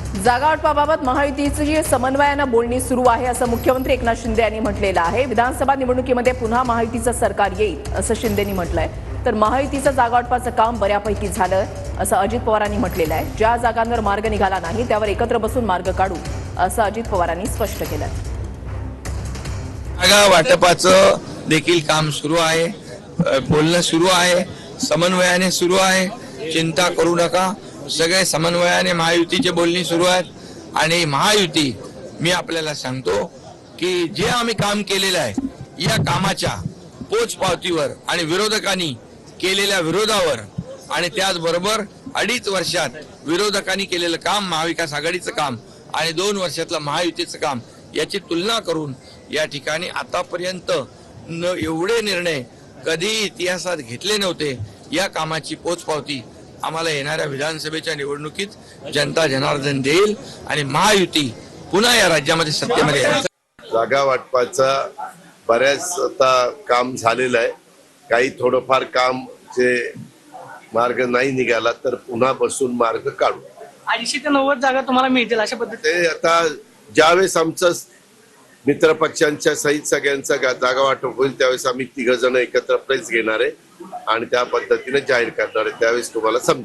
जागावाटपाबाबत महायुतीची समन्वयानं बोलणी सुरू आहे असं मुख्यमंत्री एकनाथ शिंदे यांनी म्हटलेलं आहे। विधानसभा निवडणुकीमध्ये पुन्हा महायुतीचं सरकार येईल असं शिंदेंनी म्हटलंय। तर महायुतीचं जागावाटपाचं काम बऱ्यापैकी झालं असं अजित पवारांनी म्हटलेलं आहे। ज्या जागांवर मार्ग निघाला नाही त्यावर एकत्र बसून मार्ग काढू असं अजित पवारांनी स्पष्ट केलं। जागा वाटपाचं देखील काम सुरू आहे, बोलणं सुरू आहे, समन्वयाने सुरू आहे। चिंता करू नका, सगळे समन्वयाने महायुतीचे बोलणी सुरू आहेत। आणि महायुती, मी आपल्याला सांगतो की जे आम्ही काम केलेलं आहे या कामाच्या पोचपावतीवर आणि विरोधकांनी केलेल्या विरोधावर आणि त्याचबरोबर 2.5 वर्षात विरोधकांनी केलेलं काम, महाविकास आघाडीचं काम आणि 2 वर्षातलं महायुतीचं काम याची तुलना करून या ठिकाणी आतापर्यंत एवढे निर्णय कधी इतिहासात घेतले नव्हते। या कामाची पोचपावती आम्हाला येणाऱ्या विधानसभेच्या निवडणुकीत जनता जनार्दन देईल आणि महायुती पुन्हा या राज्यामध्ये सत्तेमध्ये येईल। जागा वाटपाचं बऱ्याच आता काम झालेलं आहे। काही थोडंफार काम जे मार्ग नाही निघाला तर पुन्हा बसून मार्ग काढू। 80 ते 90 जागा तुम्हाला मिळतील अशा पद्धतीने ते आता ज्यावेळेस आमचं मित्र पक्षांच्या सहित सगळ्यांचा जागा वाटप होईल त्यावेळेस आम्ही 3 जण एकत्र प्रेस घेणार आहे आणि त्या पद्धतीने जाहीर करणार आहे, त्यावेळेस तुम्हाला समजेल।